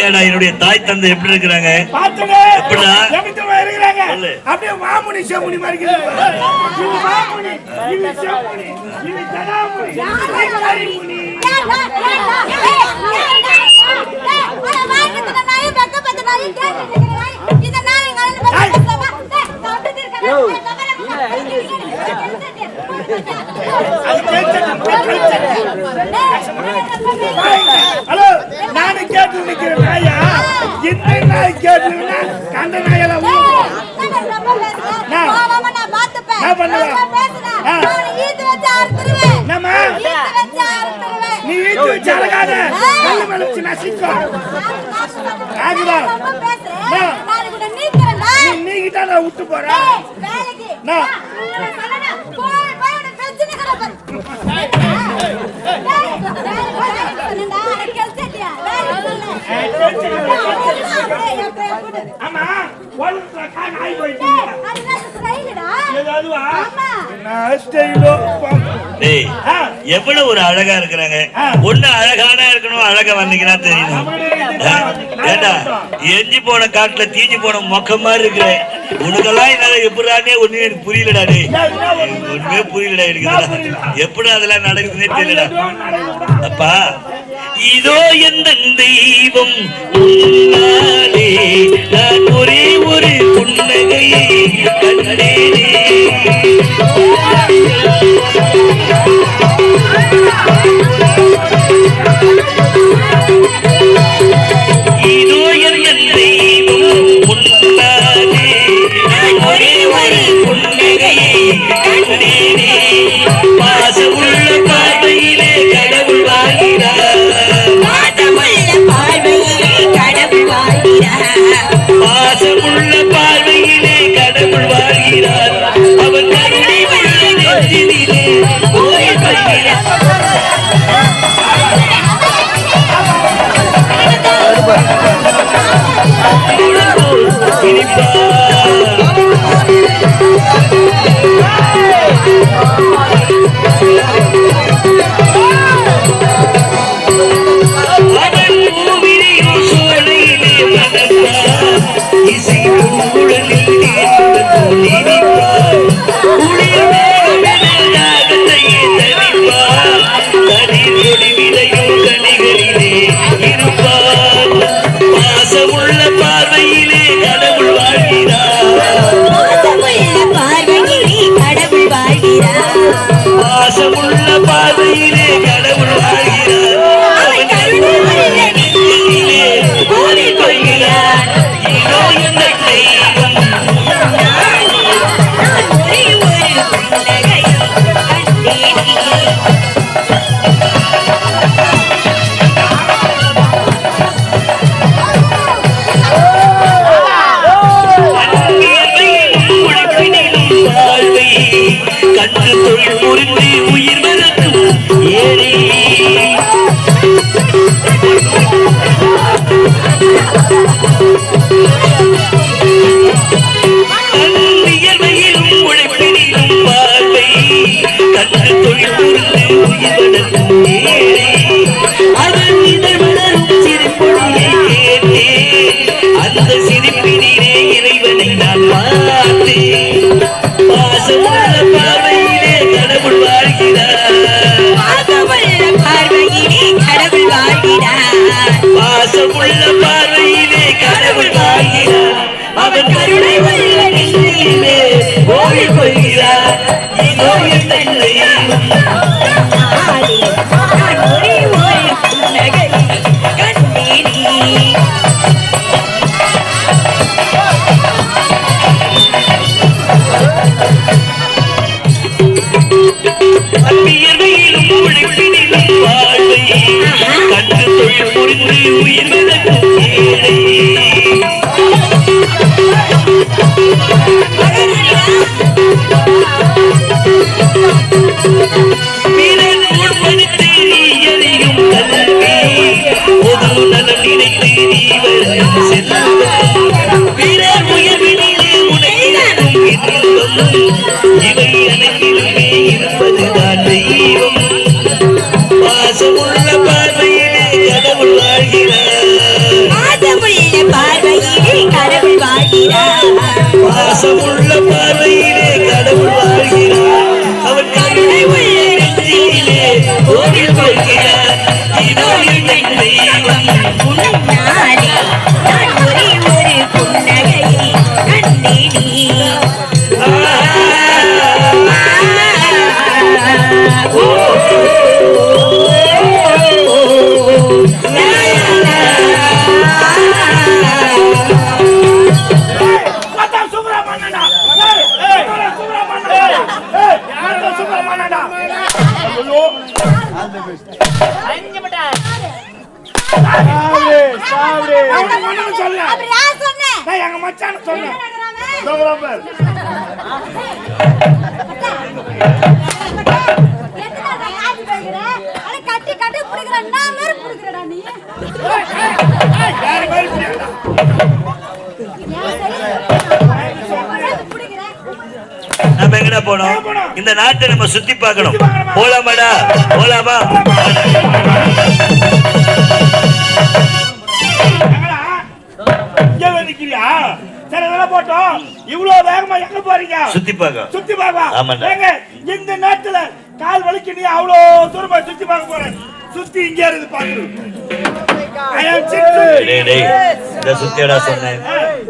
பாத்தியாடா என்னுடைய தாய் தந்தை எப்படி இருக்கிறாங்க? எப்படிடா இருக்கிறாங்க? அப்படியே மாமுனி செமுனி மாதிரி ஹலோ, நானு கேட்டு நிக்கிறேன் நாயா. இந்த நாய் கேட்டுனா கண்ட நாயெல்லாம் நீ வீட்டு வச்சு அழகாத கண்ணு மலைச்சு நசிக்கும். நீங்கிட்டா நான் விட்டு போறேன். எவ்வளவு ஒரு அழகா இருக்கிறாங்க. ஒண்ணு அழகான இருக்கணும், அழகா வந்தீங்கன்னா தெரியணும். ஏண்டா எஞ்சி போன காட்டுல தீஞ்சு போன மொக்க மாதிரி இருக்கிற உனக்கெல்லாம் என்னால எப்படானே ஒண்ணு எனக்கு புரியலடா. ஒண்ணுமே புரியலடா இருக்குதா, எப்படி அதெல்லாம் நடக்குதுன்னே தெரியலடா. அப்பா இதோ எந்த தெய்வம் நான் ஒரே ஒரு புன்னகையை கண்டேனே. இதோ எந்த தெய்வம் முன்னாலே நான் ஒரே ஒரு புன்னகையை கண்டேனே. பாசமுள்ள பார்வையிலே கடவுள் வாழ்கிறார். பாசமுள்ள பார்வையிலே கடவுள் வாழ்கிறார். அவன் கருணை உள்ள நெஞ்சினிலே கோயில் வருகிறார். பாசமுள்ள பார்வையிலே கடவுள் வாழ்கிறார். அவன் கருணை உள்ள நெஞ்சினிலே கோயில் வருகிறார். இதோ எந்த தெய்வம் கற்று தொழில் புரிந்து உயிர் மறக்கும் ஏறி இயல்பையிலும் உழைப்பினிலும் பார்வை கற்று தொழில் புரிந்து உயிர் மறக்கும் ஏறி அதன் இதழ் மலரும் சிரிப்பொழியை கேட்டே அந்த சிரிப்பினிலே இறைவனை நான் பார்த்தேன். பாசமுள்ள பார்வையிலே கடவுள் வாழ்கிறார். பாசமுள்ள பார்வையிலே கடவுள் வாழ்கிறார். பாசமுள்ள பார்வையிலே கடவுள் வாழ்கிறார். அவன் கருணை உள்ள நெஞ்சினிலே கோயில் கொள்கிறார். இதோ என் தந்தை ஒரே ஒரு புன்னகை கண்டேனே. அன்பியர்வையிலும் உழைப்பினிலும் வாழ்வை கற்று தொழில் புரிந்து உயிர் மறக்கும் ஏழை பிறர் உட்படுத்தி நீ எறியும் கல்வி பொது நலம் நினைத்து நீ வரும் செல்வம் பிறர் உயர்வினிலே உனக்கு இன்பம் இவை அனைத்திலுமே இருப்பதுதான் தெய்வம். பாசமுள்ள பார்வையிலே கடவுள் வாழ்கிறார். பாசமுள்ள பார்வையிலே கடவுள் வாழ்கிறார். அவன் கருணை உள்ள நெஞ்சிலே கோவில் கொள்கிறார். இதோ என்னை தெய்வம் உன்னாலே நான் ஒரே ஒரு புன்னகையை கண்டேனே. எங்க மச்சான் சொன்னேன். நம்ம எங்கடா போனோம்? இந்த நாட்டை நம்ம சுத்தி பார்க்கணும். போலாமாடா? போலாமா? போட்டோம். இவ்வளவு வேகமா எங்க போறீங்க? சுத்தி பார்க்க. சுத்தி பார்க்க. இந்த நாட்டுல கால் வலிக்கு நீ அவ்வளவு தூரமா சுத்தி பார்க்க போறேன். சுத்தி இங்க இருந்து பாக்குறேன்.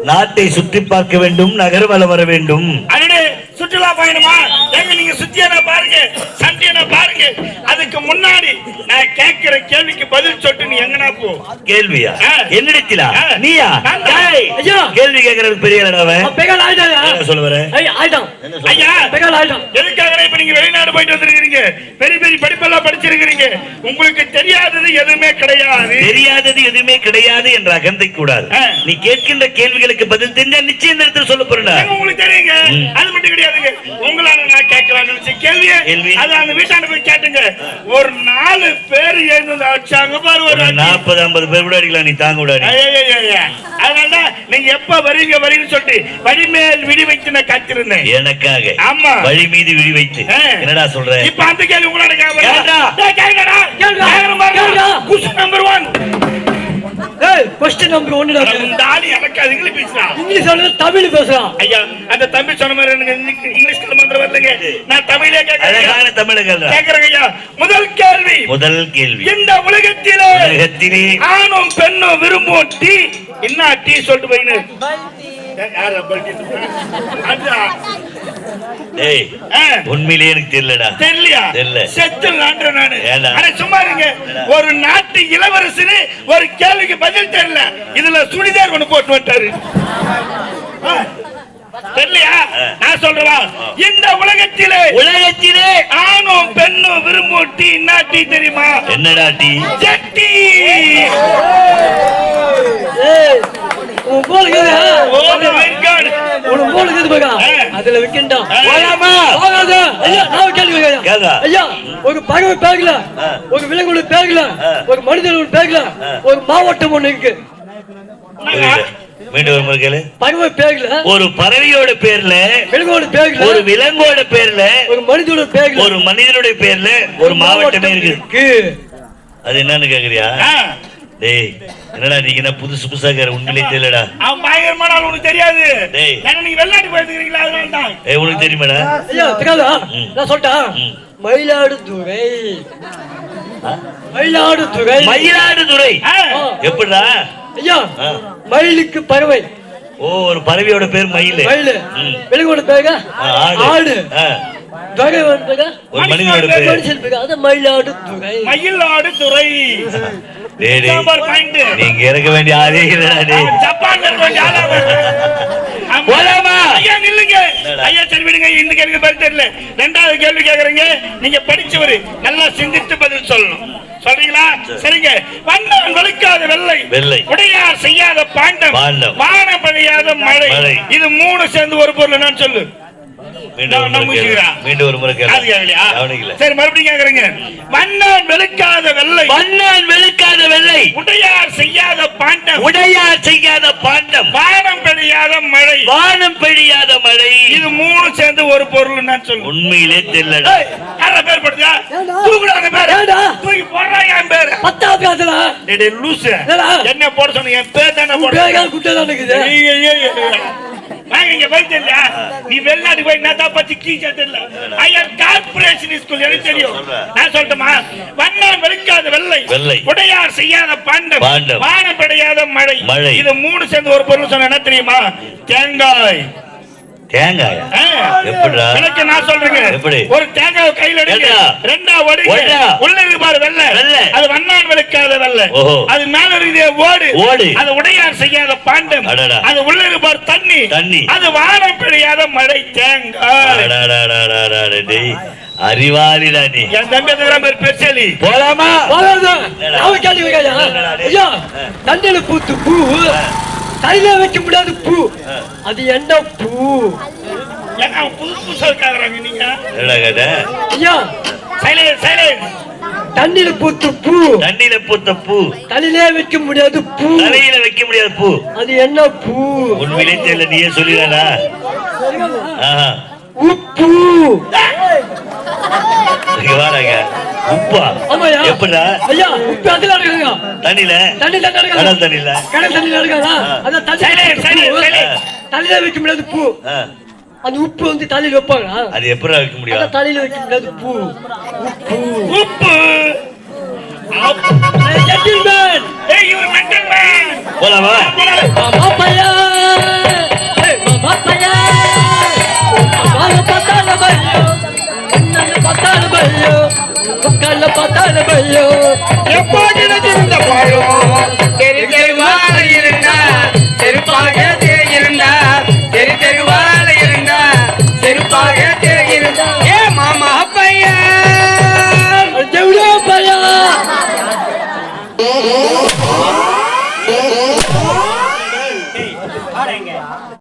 நாட்டை சுத்தி பார்க்க வேண்டும், நகர்வலம் வர வேண்டும். சுற்றுலா பயணமா? எங்க நீங்க சுத்தியான பாருங்க, சண்டியன பாருங்க. அதுக்கு முன்னாடி நான் கேட்கிற கேள்விக்கு பதில் சொல்லிட்டு நீ எங்கனா போ. கேள்வியா? என்னிடத்திலா? நீயா? கேள்வி கேட்கறதுக்கு பெரிய சொல்லுவேன். எதுக்காக இப்ப நீங்க வெளிநாடு போயிட்டு வந்திருக்கீங்க? பெரிய பெரிய படிப்பெல்லாம் படிச்சிருக்கீங்க. உங்களுக்கு தெரியாதது எதுவுமே கிடையாது. தெரியாதது எதுவுமே கிடையாது என்ற அகந்தை கூடாது. நீ கேட்கின்ற கேள்விகளுக்கு பதில் தெரிஞ்சா நிச்சயம் நேரத்தில் சொல்ல போறேன். உங்களுக்கு தெரியுங்க, அது மட்டும் கிடையாதுங்க. உங்களால நான் கேட்கலாம்னு நினைச்ச கேள்வி அது அந்த வீட்டாண்ட போய் கேட்டுங்க. ஒரு 4 பேர் எழுந்து அடிச்சாங்க பாரு. ஒரு 40-50 பேர் கூட அடிக்கலாம். நீ தாங்க விடாது. அதனால நீங்க எப்ப வரீங்க வரீங்கன்னு சொல்லிட்டு வழிமேல் விடி வைத்து நான் காத்திருந்தேன் எனக்காக. ஆமா, வழி மீது விடி வைத்து. என்னடா சொல்ற? இப்ப அந்த கேள்வி உங்களோட கொஸ்டின் நம்பர் 1 இங்கிலீஷ் தமிழ் பேசுறான். ஐயா, அந்த தமிழ் சொன்ன மாதிரி எனக்கு இங்கிலீஷ் மந்திரம் வரலங்க. நான் தமிழே அழகான தமிழ் கேட்கிறேன் ஐயா. முதல் கேள்வி இந்த உலகத்திலே ஆணும் பெண்ணும் விரும்பும் டீ என்ன டீ சொல்லிட்டு போயின்னு உண்மையிலே எனக்கு தெரியலடா. தெரியல செத்தில் நானு சும்மா இருங்க. ஒரு நாட்டு இளவரசு ஒரு கேள்விக்கு பதில் தெரியல. இதுல சுடிதார் ஒண்ணு போட்டு விட்டாரு. தெரியலையா? நான் சொல்றவா, இந்த உலகத்திலே ஆணும் பெண்ணும் விரும்பும் டீ என்ன டீ தெரியுமா? என்னடா டீ? ஜட்டி. அதுல விக்கின்றான். ஒரு பறவை பேகல, ஒரு விலங்கு பேகல, ஒரு மனிதன் பேகல, ஒரு மாவட்டம் ஒண்ணு இருக்கு. பறவை பேர்ல, ஒரு பறவையோட பேர்ல, விலங்கோட பேர்ல, ஒரு விலங்கோட பேர்ல, ஒரு மனிதனோட பேர்ல, ஒரு மனிதனுடைய பேர்ல ஒரு மாவட்டமே இருக்கு. அது என்னன்னு கேக்குறியா? டேய், என்னடா நீங்க என்ன புதுசு புதுசா உண்மையிலே தெரியலடா. அவன் பயங்கரமான ஆள், உனக்கு தெரியாது. டேய், நீங்க வெளிநாட்டு போயிருக்கீங்களா? அதனால தான். உனக்கு தெரியுமாடா? ஐயா தெரியாதா? நான் சொல்றேன். மயிலாடுதுறை. மயிலாடுதுறை. மயிலாடுதுறை எப்படிடா? ஐயா, மயிலுக்கு பறவை. ஓ, ஒரு பறவையோட பேர் மயில். மயில். விலங்கோட பேர் ஆடு. ஒரு மனிதனோட பேர் மனுஷன் பேர். அது மயிலாடுதுறை. மயிலாடுதுறை. நீங்க இருக்க வேண்டிய ஆளே இல்லடா. ஜப்பான்ல இருக்க வேண்டிய ஆளா? போலாமா? ஐயா நில்லுங்க. ஐயா சரி விடுங்க. இந்த கேள்வி பதில் தெரியல. 2வது கேள்வி கேக்குறீங்க. நீங்க படிச்சவரு, நல்லா சிந்தித்து பதில் சொல்லணும். சொல்றீங்களா? சரிங்க. வண்ணம் வழுக்காத வெள்ளை, உடையார் செய்யாத பாண்டம், வானம் பெய்யாத மழை. இது 3 சேர்ந்து ஒரு பொருள். நான் சொல்லு. மீண்டும் ஒரு முறை அது கேட்கலையா? கவனிக்கல. சரி, மறுபடியும் கேக்குறேங்க. வண்ணான் வெளுக்காத வெள்ளை, வண்ணான் வெளுக்காத வெள்ளை, உடையார் செய்யாத பாண்டம், உடையார் செய்யாத பாண்டம், வானம் பெய்யாத மழை, வானம் பெய்யாத மழை. இது மூணு சேர்ந்து ஒரு பொருள் நான் சொல்லுவேன். உண்மையிலே தெரியல. யார பேர் படுத்தா? ஏண்டா? தூக்குறாங்க பேர். ஏண்டா? தூக்கி போடுறாங்க என் பேர். 10வது கிளாஸ்ல டேய் லூசு. ஏண்டா? என்ன போட சொன்னீங்க? என் பேர் தானே போட. பேகால் குட்டதான் இருக்குது. வாங்க இங்க போயிட்டு இல்ல. நீ வெளிநாடு போய் என்னதான் பத்தி கீச்சா தெரியல. ஐயர் கார்ப்பரேஷன் ஸ்கூல் எனக்கு தெரியும். நான் சொல்லட்டுமா? வண்ணான் வெளுக்காத வெள்ளை, வெள்ளை, உடையார் செய்யாத பாண்டம், பாண்டம், வானம் பெய்யாத மழை. மழை. இது மூணு சேர்ந்து ஒரு பொருள் சொன்ன என்ன தெரியுமா? தேங்காய். தேங்காய். ஆ. எப்படிடா? எனக்கு நான் சொல்றேங்க. எப்படி? ஒரு தேங்காய் கையில எடுங்க. ஏண்டா? ரெண்டா ஒடிங்க. ஒடா. உள்ள இருக்கு பாரு வெள்ளை. வெள்ளை. அது வண்ணான் வெளுக்காத வெள்ளை. ஓஹோ. அது மேல இருக்குது ஓடு. ஓடு. அது உடையார் செய்யாத பாண்டம். அடடா. அது உள்ள இருக்கு பாரு தண்ணி. தண்ணி. அது வானம் பெய்யாத மழை தேங்காய். அடடடடடடடடே. டேய், அறிவாளிடா நீ. என் தம்பி அதுக்கு பேர் பெருசலி. போலாமா? போகாத. அவன் கேள்வி வைக்காதா? ஐயா, தண்டையில பூத்து பூ, கையில வைக்க முடியாத பூ, அது என்ன பூ? ஏன்னா புதுசு புதுசா இருக்காங்க நீங்க. என்னடா கேட்ட? ஐயா, சைலன்ட் சைலன்ட். தண்டையில பூத்து பூ, தண்ணியில பூத்த பூ, தலையிலே வைக்க முடியாத பூ, தலையில வைக்க முடியாத பூ, அது என்ன பூ? உண்மையிலே தெரியல. நீயே சொல்லிடாடா. ஆஹா. உப்பு. இங்க வாடாங்க. உப்பா? ஆமாய்யா. எப்படிடா? ஐயா, உப்பு அதுல நடக்குதுங்க. தண்ணியில? தண்ணியில நடக்குது. கடல் தண்ணியில? கடல் தண்ணியில நடக்காதா? அதான் சைலன்ட் சைலன்ட் தண்ணி சைலன்ட். தலையில வைக்க முடியாத பூ. ஆ. அந்த உப்பு வந்து தலையில வைப்பாங்க. அது எப்படிடா வைக்க முடியும்? அதான் தலையில வைக்க முடியாத பூ. உப்பு. உப்பு. Gentleman. ஏய் யூ மென்டல் மேன். போலாமா? மாமா பையா. ஏய் மாமா பையா. மாமா பத்தால பையோ. உன்ன பத்தால பையோ. உக்கல்ல பத்தால பையோ. எப்போ நினைச்சிருந்த பாயோ